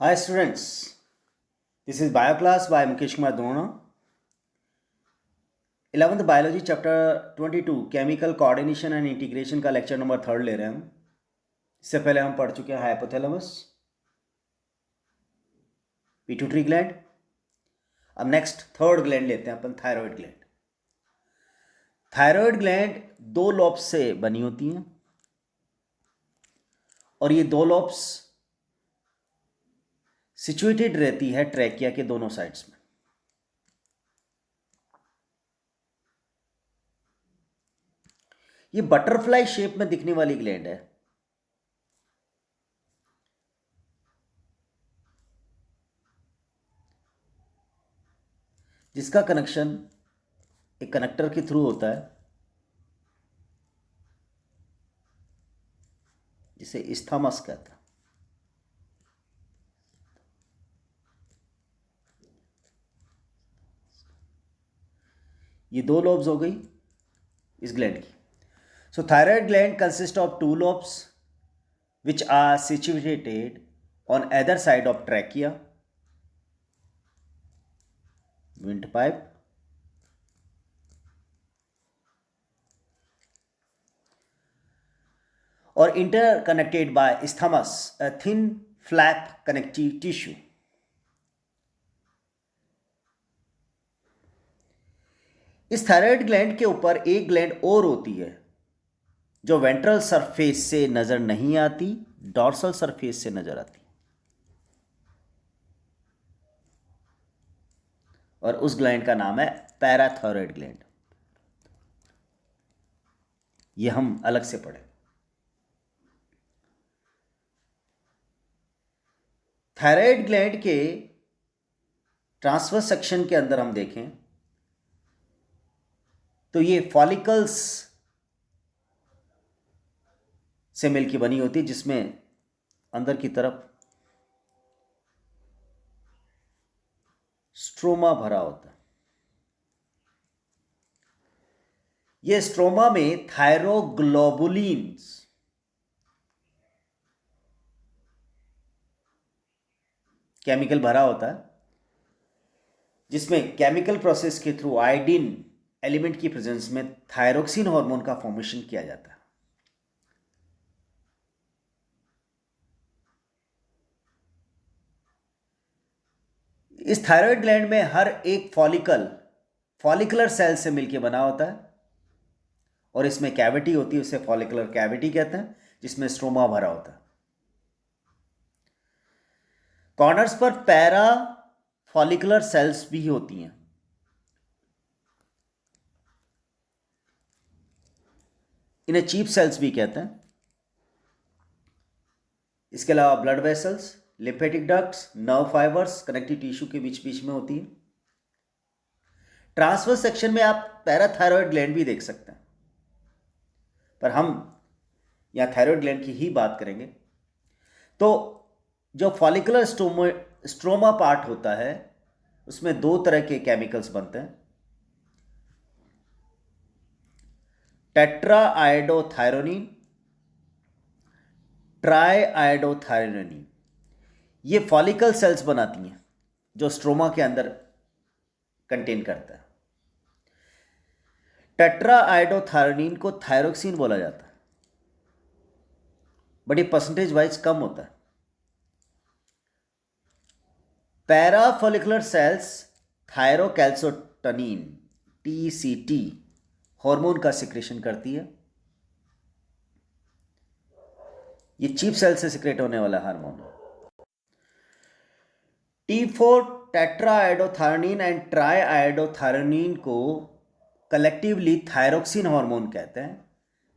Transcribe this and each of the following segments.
Hi students, this is Bio class by Mukesh Kumar Drona. 11th Biology chapter 22 Chemical Coordination and Integration का lecture number 3 ले रहे हैं हम. इससे पहले हम पढ़ चुके हैं हाइपोथैलेमस, पिट्यूटरी ग्लैंड. अब नेक्स्ट थर्ड ग्लैंड लेते हैं अपन, थायराइड ग्लैंड. थायराइड ग्लैंड दो लोब्स से बनी होती हैं और ये दो लोब्स सिचुएटेड रहती है ट्रैकिया के दोनों साइड्स में. ये बटरफ्लाई शेप में दिखने वाली ग्लैंड है. जिसका कनेक्शन एक कनेक्टर के थ्रू होता है जिसे इस्थामस कहता है. ये दो लोब्स हो गई इस ग्लैंड की. So thyroid gland consists of two lobes which are situated on either side of trachea, windpipe, or interconnected by isthmus, a thin flap connective tissue. इस थायराइड ग्लैंड के ऊपर एक ग्लैंड और होती है जो वेंट्रल सरफेस से नजर नहीं आती, डॉर्सल सरफेस से नजर आती, और उस ग्लैंड का नाम है पैराथायरॉयड ग्लैंड. ये हम अलग से पढ़े. थायराइड ग्लैंड के ट्रांसवर्स सेक्शन के अंदर हम देखें तो ये फॉलिकल्स से मिलकर बनी होती है जिसमें अंदर की तरफ स्ट्रोमा भरा होता है. यह स्ट्रोमा में थायरोग्लोबुलिन्स केमिकल भरा होता है जिसमें केमिकल प्रोसेस के थ्रू आयोडीन एलिमेंट की प्रेजेंस में थायरोक्सिन हार्मोन का फॉर्मेशन किया जाता है. इस थायराइड ग्लैंड में हर एक फॉलिकुलर सेल से मिलकर बना होता है और इसमें कैविटी होती है, उसे फॉलिकुलर कैविटी कहते हैं, जिसमें स्ट्रोमा भरा होता है. कॉर्नर्स पर पैरा फॉलिकुलर सेल्स भी होती हैं. इन्हें चीफ सेल्स भी कहते हैं. इसके अलावा blood vessels, lymphatic ducts, nerve fibres connective tissue के बीच बीच में होती है. ट्रांसवर्स सेक्शन में आप पैराथायरॉयड ग्लैंड भी देख सकते हैं, पर हम यहां थायरॉयड ग्लैंड की ही बात करेंगे. तो जो फॉलिकुलर स्ट्रोमा पार्ट होता है उसमें दो तरह के केमिकल्स बनते हैं, टेट्रा आयोडोथायरोनिन, ट्राई आयोडोथायरोनिन. ये फॉलिकल सेल्स बनाती हैं जो स्ट्रोमा के अंदर कंटेन करता है. टेट्रा आयोडोथायरोनिन को थायरोक्सिन बोला जाता है, बट ये परसेंटेज वाइज कम होता है. Parafollicular cells thyrocalcitonin TCT hormone का सिक्रेशन करती है. ये चीफ सेल से सिक्रेट होने वाला हार्मोन है. T4 टेट्राआयोडोथायरोनिन एंड ट्राईआयोडोथायरोनिन को कलेक्टिवली थायरोक्सिन हार्मोन कहते हैं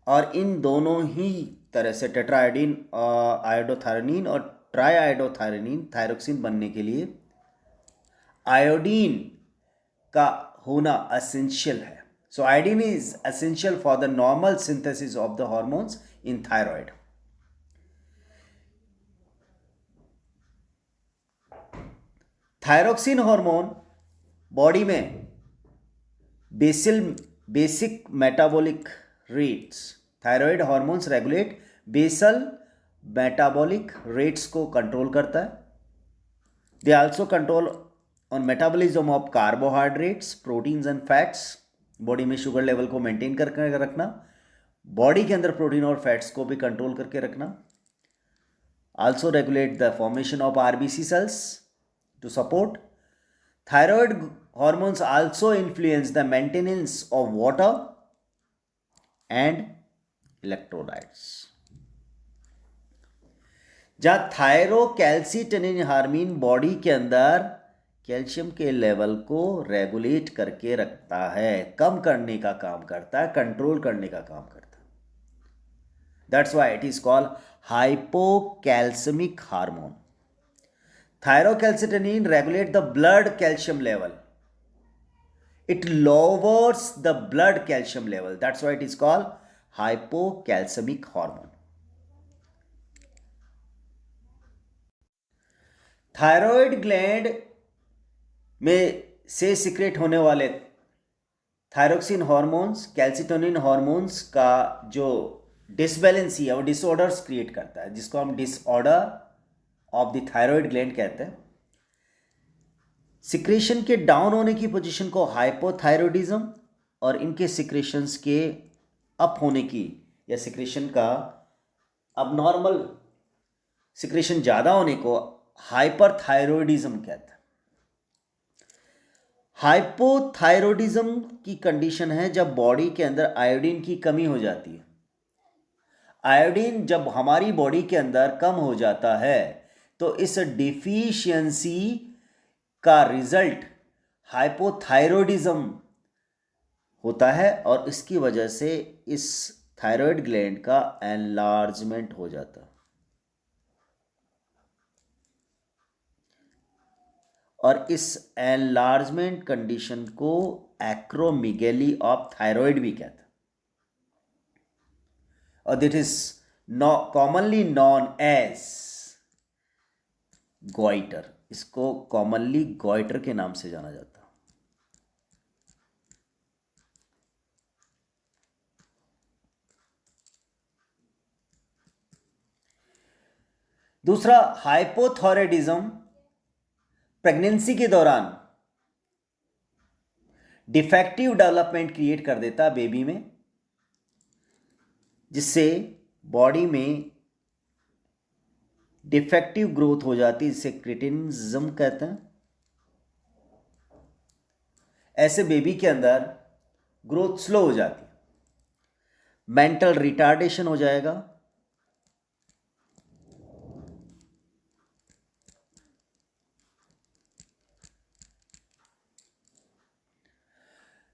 और इन दोनों ही तरह से टेट्राआयोडीन आयोडोथायरोनिन और ट्राईआयोडोथायरोनिन थायरोक्सिन बनने के लिए आयोडीन का होना एसेंशियल है. So iodine is essential for the normal synthesis of the hormones in thyroid. Thyroxine hormone body में basic metabolic rates, thyroid hormones regulate basal metabolic rates को कंट्रोल करता है They also control on metabolism of carbohydrates, proteins and fats. Body में sugar level को maintain करके रखना, body के अंदर प्रोटीन और फैट्स को भी कंट्रोल करके रखना. Also regulate the formation of RBC cells to support. Thyroid hormones also influence the maintenance of water and electrolytes. जहाँ थायरोकैल्सिटोनिन हार्मोन बॉडी के अंदर कैल्शियम के लेवल को रेगुलेट करके रखता है, कम करने का काम करता है, कंट्रोल करने का काम करता है. That's why it is called hypocalcemic hormone. Thyrocalcitonin regulate the blood calcium level. It lowers the blood calcium level. That's why it is called hypocalcemic hormone. Thyroid gland में से सिक्रेट होने वाले थायरोक्सिन हार्मोन्स, कैल्सिटोनिन हार्मोन्स का जो डिसबैलेंसी है वो disorders create करता है, जिसको हम disorder of the thyroid gland कहते हैं. सिक्रेशन के डाउन होने की पोजीशन को हाइपोथायरॉयडिज्म और इनके सिक्रेशंस के अप होने की या सिक्रेशन का अबनॉर्मल सिक्रेशन ज़्यादा होने को हाइपरथायरॉयडिज्म कहते हैं. हाइपोथायरॉयडिज्म की कंडीशन है जब बॉडी के अंदर आयोडीन की कमी हो जाती है. आयोडीन जब हमारी बॉडी के अंदर कम हो जाता है तो इस डिफिशियंसी का रिजल्ट हाइपोथायरॉयडिज्म होता है और इसकी वजह से इस थायराइड ग्लैंड का एनलार्जमेंट हो जाता है. और इस एनलार्जमेंट कंडीशन को एक्रोमेगेली ऑफ थायराइड भी कहते हैं और that is commonly known as goitre. इसको कॉमनली गॉइटर के नाम से जाना जाता है. दूसरा, हाइपोथायरॉयडिज्म प्रेगनेंसी के दौरान डिफेक्टिव डेवलपमेंट क्रिएट कर देता है बेबी में, जिससे बॉडी में डिफेक्टिव ग्रोथ हो जाती है, जिसे क्रिटिनिज्म कहते हैं. ऐसे बेबी के अंदर ग्रोथ स्लो हो जाती है, मेंटल रिटार्डेशन हो जाएगा,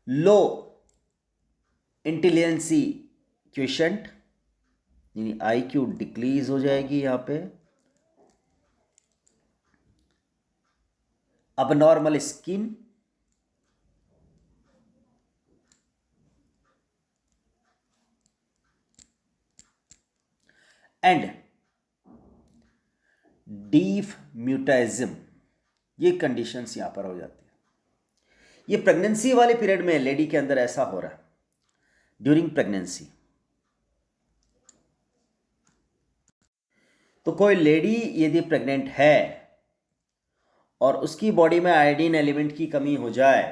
लो इंटेलिजेंसी क्वेशंट यानी IQ डिक्रीज हो जाएगी यहां पे, abnormal skin, एंड डीफ म्यूटाइज्म. ये कंडीशंस यहां पर हो जाती है. ये प्रेगनेंसी वाले पीरियड में लेडी के अंदर ऐसा हो रहा है ड्यूरिंग प्रेगनेंसी. तो कोई लेडी यदि प्रेग्नेंट है और उसकी बॉडी में आयोडीन एलिमेंट की कमी हो जाए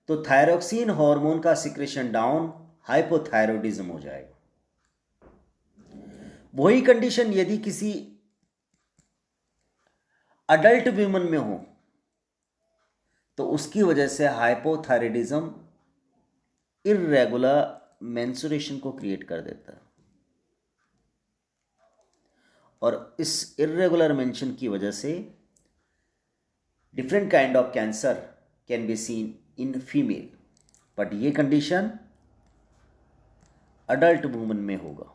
तो थायरोक्सिन हार्मोन का सिक्रेशन डाउन, हाइपोथायरॉयडिज्म हो जाएगा. वही कंडीशन यदि किसी अडल्ट वुमन में हो तो उसकी वजह से हाइपोथायरॉयडिज्म इर्रेगुलर मेंस्ट्रुएशन को क्रिएट कर देता है और इस इर्रेगुलर मेंशन की वजह से different kind of cancer can be seen in female. But ये कंडीशन अडल्ट वुमन में होगा.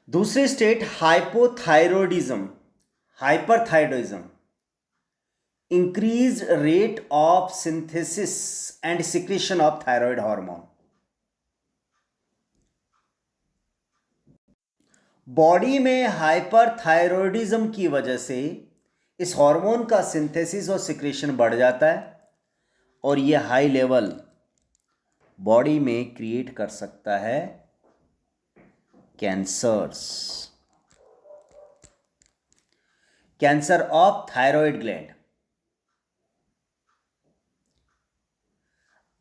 दूसरे state hypothyroidism, hyperthyroidism, increase rate of synthesis and secretion of thyroid hormone. Body में हाइपरथायरॉयडिज्म की वजह से इस हार्मोन का सिंथेसिस और सिक्रेशन बढ़ जाता है और ये हाई लेवल बॉडी में क्रिएट कर सकता है cancers, cancer of thyroid gland.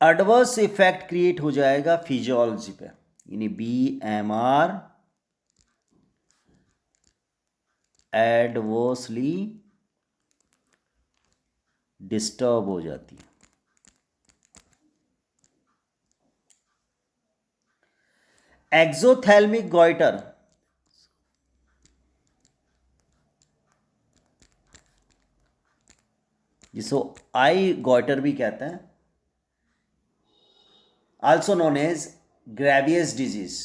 Adverse effect create हो जाएगा फिजियोलॉजी पे, यानी BMR एडवर्सली डिस्टर्ब हो जाती है। एक्सोथैल्मिक गॉइटर, जिसको आई गॉइटर भी कहते हैं, also known as Graves disease,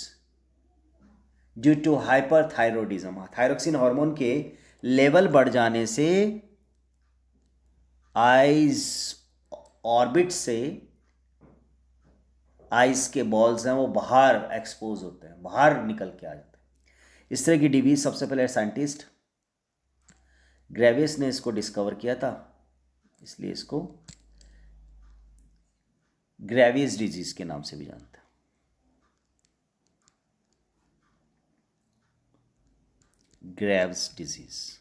due to hyperthyroidism. Thyroxine hormone के लेवल बढ़ जाने से आइज ऑर्बिट से आइज के बॉल्स हैं वो बाहर एक्सपोज होते हैं, बाहर निकल के आ जाते हैं। इस तरह की डिजीज सबसे पहले साइंटिस्ट ग्रेवियस ने इसको डिस्कवर किया था, इसलिए इसको ग्रेवियस डिजीज के नाम से भी जानते हैं। Graves disease.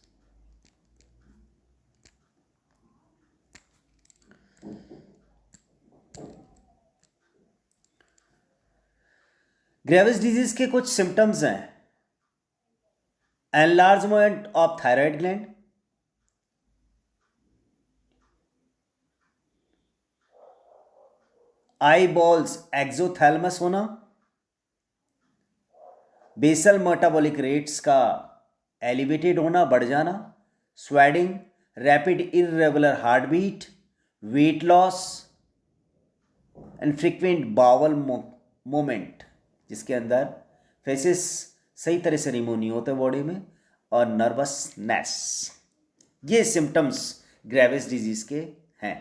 ग्रेविस डिजीज के कुछ सिम्टम्स हैं। Enlargement of thyroid gland, eye balls exophthalmos होना, बेसल मेटाबॉलिक रेट्स का एलिवेटेड होना, बढ़ जाना, sweating, rapid irregular heart beat, weight loss and frequent bowel movement, जिसके अंदर फेसिस सही तरह से रिमूव नहीं होते बॉडी में, और नर्वसनेस। ये सिम्टम्स ग्रेविस डिजीज के हैं।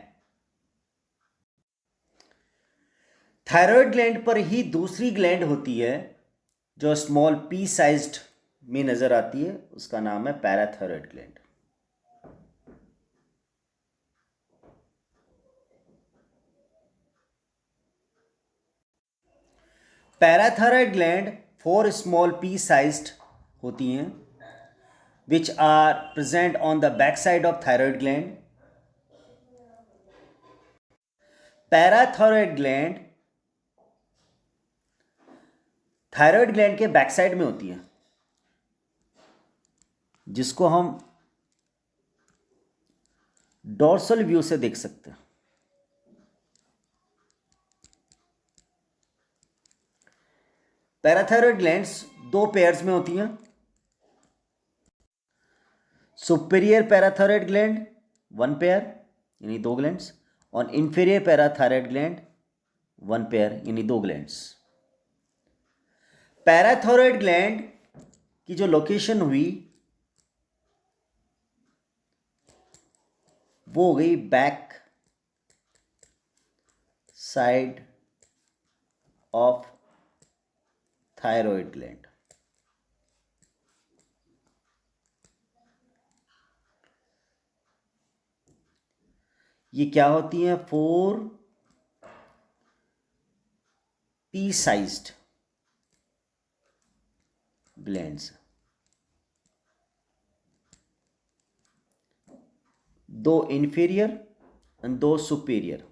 थायराइड ग्लैंड पर ही दूसरी ग्लैंड होती है जो स्मॉल पी साइज्ड में नजर आती है, उसका नाम है parathyroid gland. Parathyroid gland 4 small P sized होती हैं, which are present on the backside of thyroid gland. Parathyroid gland thyroid gland के बैक साइड में होती है, जिसको हम डोर्सल व्यू से देख सकते हैं। पैराथायराइड ग्लैंड्स 2 पेयर्स में होती हैं। सुपीरियर पैराथायराइड ग्लैंड 1 पेयर यानी 2 ग्लैंड्स, और इंफीरियर पैराथायराइड ग्लैंड 1 पेयर यानी 2 ग्लैंड्स। पैराथायराइड ग्लैंड की जो लोकेशन हुई वो हो गई back side of thyroid gland. ये क्या होती हैं? 4 P sized glands, 2 inferior and 2 superior.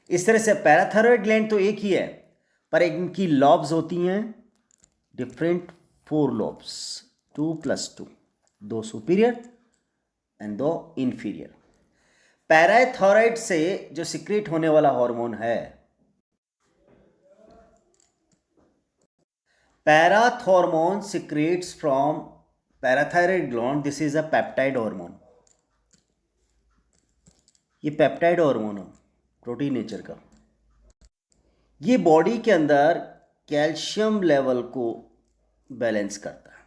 इस तरह से पैराथायराइड ग्लैंड तो एक ही है, पर इनकी लॉब्स होती हैं different, 4 lobes, 2 + 2, 2 superior and 2 inferior. Parathyroid से जो सिक्रेट होने वाला हार्मोन है, parathormone secretes from parathyroid gland, this is a peptide hormone. ये पेप्टाइड हार्मोन है, प्रोटीन नेचर का। ये बॉडी के अंदर कैल्शियम लेवल को बैलेंस करता है।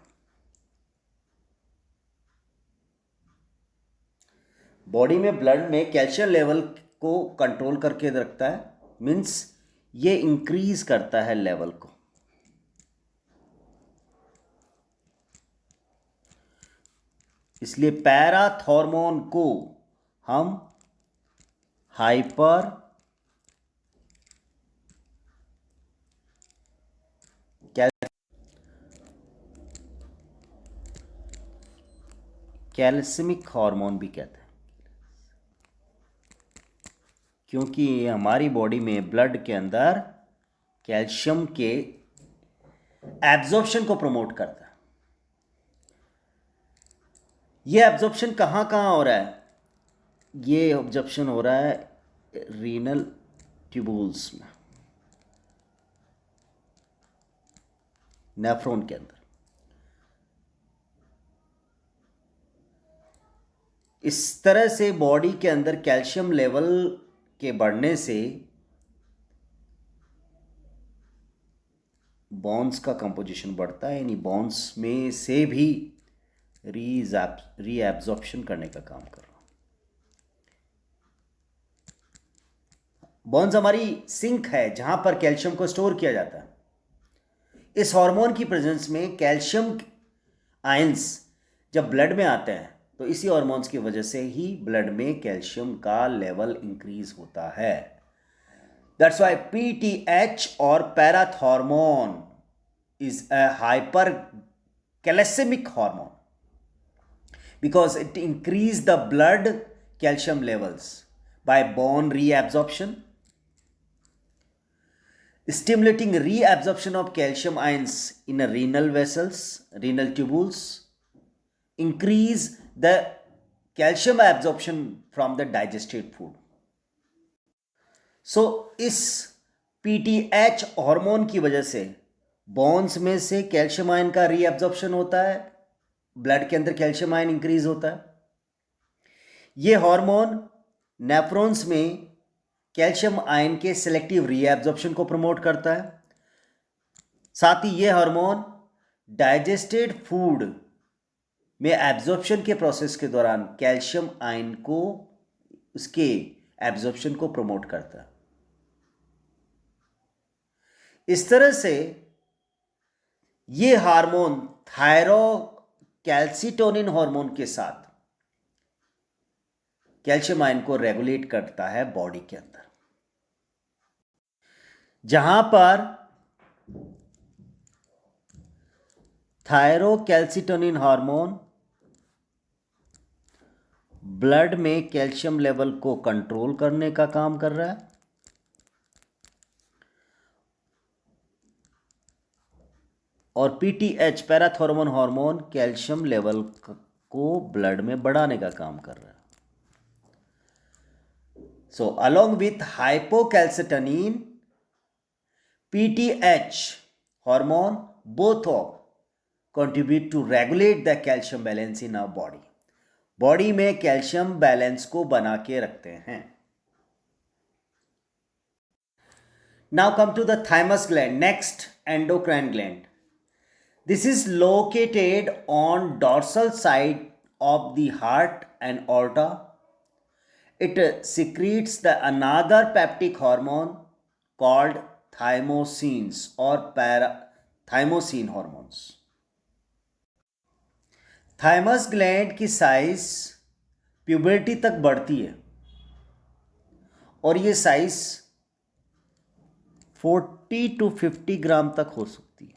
बॉडी में ब्लड में कैल्शियम लेवल को कंट्रोल करके रखता है, मीन्स ये इंक्रीज करता है लेवल को। इसलिए पैराथॉर्मोन को हम हाइपर कैल्सिमिक हार्मोन भी कहते हैं, क्योंकि ये हमारी बॉडी में ब्लड के अंदर कैल्शियम के एब्जॉर्प्शन को प्रमोट करता है। ये एब्जॉर्प्शन कहाँ कहाँ हो रहा है? ये एब्जॉर्प्शन हो रहा है रीनल ट्यूबुल्स में, नेफ्रॉन के अंदर। इस तरह से बॉडी के अंदर कैल्शियम लेवल के बढ़ने से बॉन्स का कंपोजिशन बढ़ता है, यानी बॉन्स में से भी रीएब्जॉर्प्शन करने का काम कर रहा है। बॉन्स हमारी सिंक है जहां पर कैल्शियम को स्टोर किया जाता है। इस हार्मोन की प्रेजेंस में कैल्शियम आयंस जब ब्लड में आते हैं तो इसी हार्मोन्स की वजह से ही ब्लड में कैल्शियम का लेवल इंक्रीज होता है। दैट्स व्हाई पीटीएच और parathormone is a hyper calcaemic hormone because it increase the blood calcium levels by bone reabsorption, stimulating reabsorption of calcium ions in a renal vessels, renal tubules, increase the calcium absorption from the digested food. So इस PTH hormone की वजह से bones में से calcium ion का reabsorption होता है, blood के अंदर कैल्शियम आयन इंक्रीज होता है। ये हार्मोन नेफ्रॉन्स में कैल्शियम आयन के सेलेक्टिव रीएब्जॉर्प्शन को प्रमोट करता है। साथ ही ये हार्मोन डाइजेस्टेड फूड में एब्जॉर्प्शन के प्रोसेस के दौरान कैल्शियम आयन को, उसके एब्जॉर्प्शन को प्रमोट करता है। इस तरह से ये हार्मोन थायरोकैल्सिटोनिन हार्मोन के साथ कैल्शियम आयन को रेगुलेट करता है बॉडी के अंदर। जहां पर थायरोकैल्सिटोनिन हार्मोन ब्लड में कैल्शियम लेवल को कंट्रोल करने का काम कर रहा है, और PTH parathormone hormone calcium level को ब्लड में बढ़ाने का काम कर रहा है। So along with hypocalcitonin, PTH hormone both of contribute to regulate the calcium balance in our body. Body में कैल्शियम बैलेंस को बना के रखते हैं। Now come to the thymus gland, next endocrine gland. This is located on dorsal side of the heart and aorta. It secretes the another peptic hormone called thymosins or thymosin hormones. Thymus gland की size puberty तक बढ़ती है और ये size 40 to 50 ग्राम तक हो सकती है।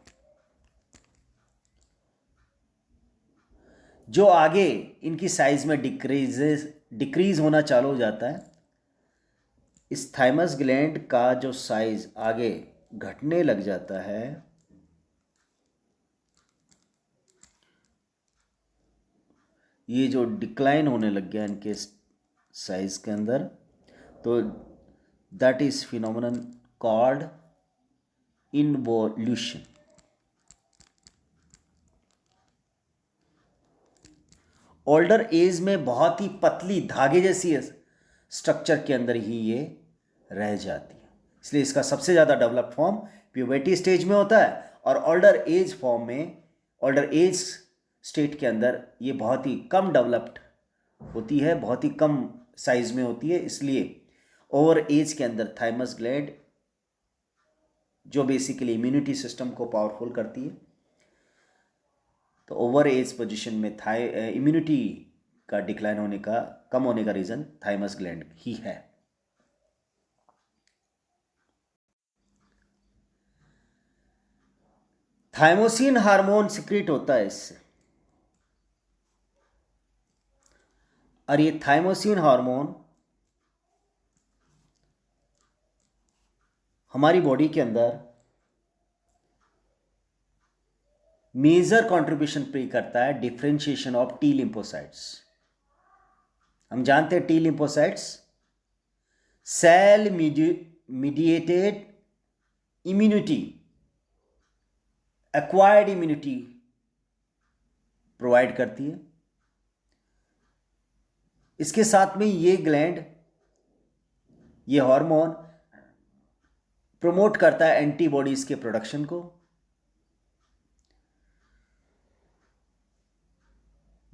जो आगे इनकी साइज में डिक्रीज होना चालू हो जाता है, इस थाइमस ग्लैंड का जो साइज आगे घटने लग जाता है, ये जो डिक्लाइन होने लग गया इनके साइज के अंदर, तो that is phenomenon called involution. Older age में बहुत ही पतली धागे जैसी स्ट्रक्चर के अंदर ही ये रह जाती है, इसलिए इसका सबसे ज़्यादा डेवलप्ड फॉर्म प्यूबर्टी स्टेज में होता है, और ओल्डर एज फॉर्म में, ओल्डर एज स्टेट के अंदर ये बहुत ही कम डेवलप्ड होती है, बहुत ही कम साइज में होती है, इसलिए ओवर एज के अंदर थाइमस ग्लैंड जो बेसिकली इम्यूनिटी सिस्टम को पावरफुल करती है, तो ओवर एज पोजीशन में इम्यूनिटी का डिक्लाइन होने का, कम होने का रीज़न थाइमस ग्लैंड ही है। थाइमोसिन हार्मोन सिक्रीट होता है इससे, और ये थाइमोसिन हार्मोन हमारी बॉडी के अंदर मेजर कंट्रीब्यूशन प्ले करता है डिफरेंशिएशन ऑफ टी लिम्फोसाइट्स। हम जानते हैं T lymphocytes cell mediated immunity, acquired immunity provide करती है। इसके साथ में ये ग्लैंड, ये हार्मोन प्रमोट करता है एंटीबॉडीज के प्रोडक्शन को,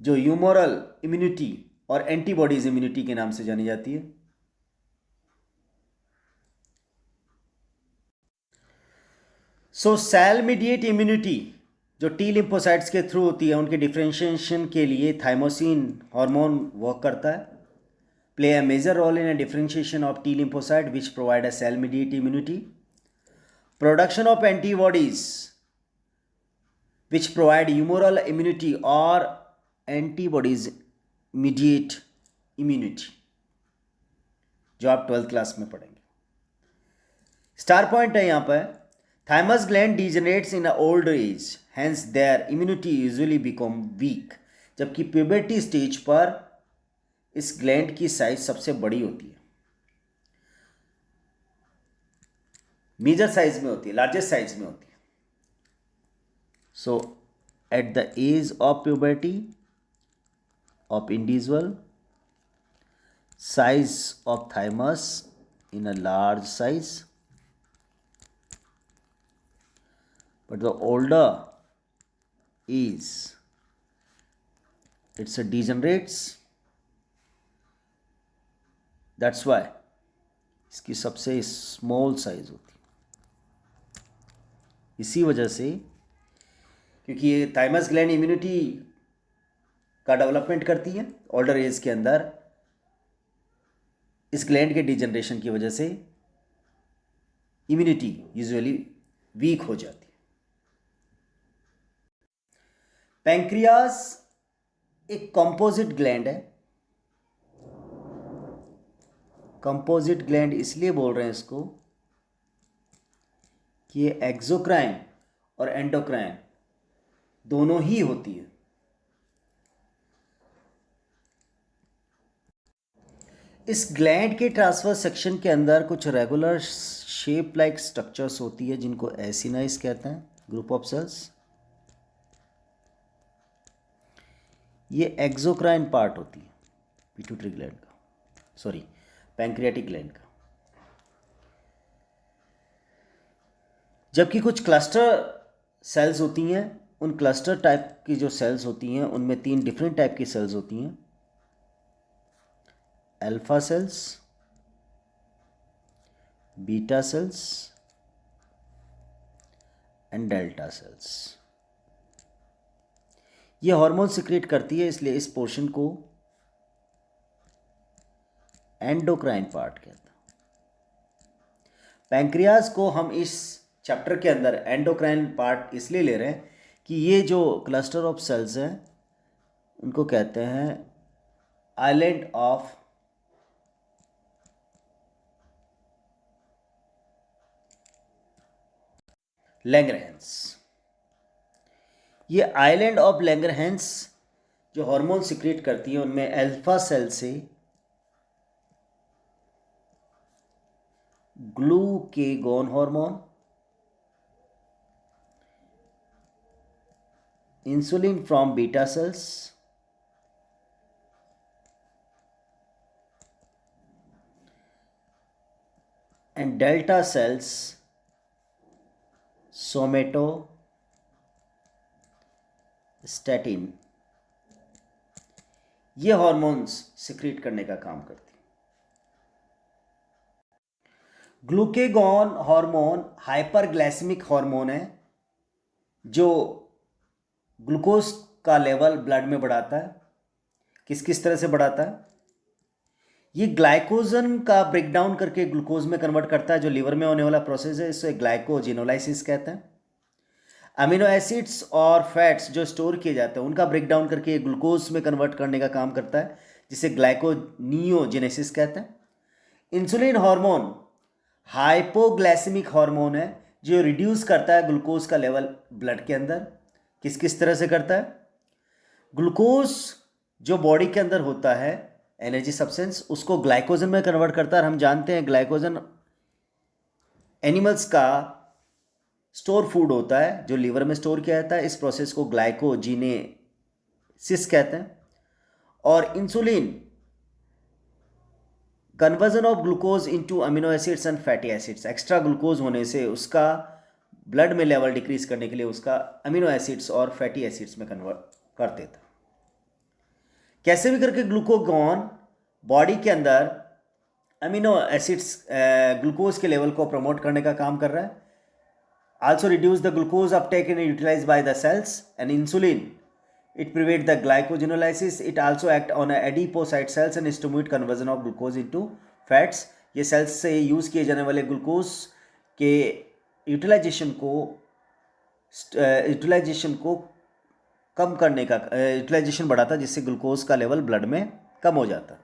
जो ह्यूमोरल इम्यूनिटी और एंटीबॉडीज इम्यूनिटी के नाम से जानी जाती है। सो सेल मीडिएट इम्यूनिटी जो टी लिम्फोसाइट्स के थ्रू होती है, उनके डिफरेंशिएशन के लिए थाइमोसिन हार्मोन वर्क करता है, play a major role in a differentiation of T lymphocyte which provide a cell mediate immunity, production of antibodies which provide humoral immunity और एंटीबॉडीज मीडिएट इम्यूनिटी, जो आप 12th क्लास में पढ़ेंगे। Star point है यहां पर, thymus gland degenerates in old age, hence their immunity usually become weak. जबकि puberty stage पर इस ग्लैंड की साइज सबसे बड़ी होती है, मेजर साइज में होती है, लार्जेस्ट साइज में होती है। So at the age of puberty of individual, size of thymus in a large size, but the older is it's a degenerates, that's why इसकी सबसे स्मॉल साइज होती है। इसी वजह से, क्योंकि ये थाइमस ग्लैंड इम्यूनिटी का डेवलपमेंट करती है ओल्डर एज के अंदर, इस ग्लैंड के डिजनरेशन की वजह से इम्यूनिटी यूजुअली वीक हो जाती है। पैंक्रियास एक कंपोजिट ग्लैंड है। कंपोजिट ग्लैंड इसलिए बोल रहे हैं इसको कि ये एक्सोक्राइन और एंडोक्राइन दोनों ही होती है। इस ग्लैंड के ट्रांसफर सेक्शन के अंदर कुछ रेगुलर शेप लाइक स्ट्रक्चर्स होती है जिनको एसिनाइज कहते हैं, ग्रुप ऑफ सेल्स। ये एक्सोक्राइन पार्ट होती है पिट्यूटरी ग्लैंड का, सॉरी पैंक्रियाटिक ग्लैंड का। जबकि कुछ क्लस्टर सेल्स होती हैं, उन क्लस्टर टाइप की जो सेल्स होती हैं उनमें 3 डिफरेंट टाइप की सेल्स होती हैं, alpha cells, beta cells and delta sales. ये हार्मोन सिक्रेट करती है, इसलिए इस पोर्शन को एंडोक्राइन पार्ट कहते हैं। पैंक्रियाज को हम इस चैप्टर के अंदर एंडोक्राइन पार्ट इसलिए ले रहे हैं कि ये जो क्लस्टर ऑफ सेल्स हैं उनको कहते हैं आइलैंड ऑफ लैंगरहैंस। ये आइलैंड ऑफ लैंगरहैंस जो हार्मोन सिक्रेट करती है उनमें अल्फा सेल से glucagon hormone, insulin from beta cells, and delta cells somatostatin, ये हार्मोन्स सिक्रीट करने का काम करती है। ग्लूकेगॉन हार्मोन हाइपरग्लाइसेमिक हार्मोन है जो ग्लूकोज का लेवल ब्लड में बढ़ाता है। किस किस तरह से बढ़ाता है? ये ग्लाइकोजन का ब्रेकडाउन करके ग्लूकोज में कन्वर्ट करता है, जो लीवर में होने वाला प्रोसेस है, इसे ग्लाइकोजिनोलाइसिस कहते हैं। अमीनो एसिड्स और फैट्स जो स्टोर किए जाते हैं उनका ब्रेकडाउन करके ग्लूकोज में कन्वर्ट करने का काम करता है, जिसे ग्लाइकोनियोजेनेसिस कहते हैं। इंसुलिन हार्मोन हाइपोग्लाइसेमिक हार्मोन है जो रिड्यूस करता है ग्लूकोज का लेवल ब्लड के अंदर। किस किस तरह से करता है? ग्लूकोज जो बॉडी के अंदर होता है एनर्जी सब्सटेंस, उसको ग्लाइकोजन में कन्वर्ट करता है। और हम जानते हैं ग्लाइकोजन एनिमल्स का स्टोर फूड होता है जो लीवर में स्टोर किया जाता है। इस प्रोसेस को ग्लाइकोजिनेसिस कहते हैं। और insulin conversion of glucose into amino acids and fatty acids, extra glucose होने से उसका ब्लड में लेवल डिक्रीज करने के लिए उसका अमीनो एसिड्स और फैटी एसिड्स में कन्वर्ट कर देता। कैसे भी करके ग्लूकोगॉन बॉडी के अंदर अमीनो एसिड्स ग्लूकोज के लेवल को प्रमोट करने का काम कर रहा है। Also reduce the glucose uptake and utilized by the cells. And insulin, it prevents the glycogenolysis. It also act on adipocyte cells and stimulate conversion of glucose into fats. ये sales से use किए जाने वाले glucose के utilisation को कम करने का utilisation बढ़ाता है, जिससे ग्लूकोज का लेवल ब्लड में कम हो जाता है।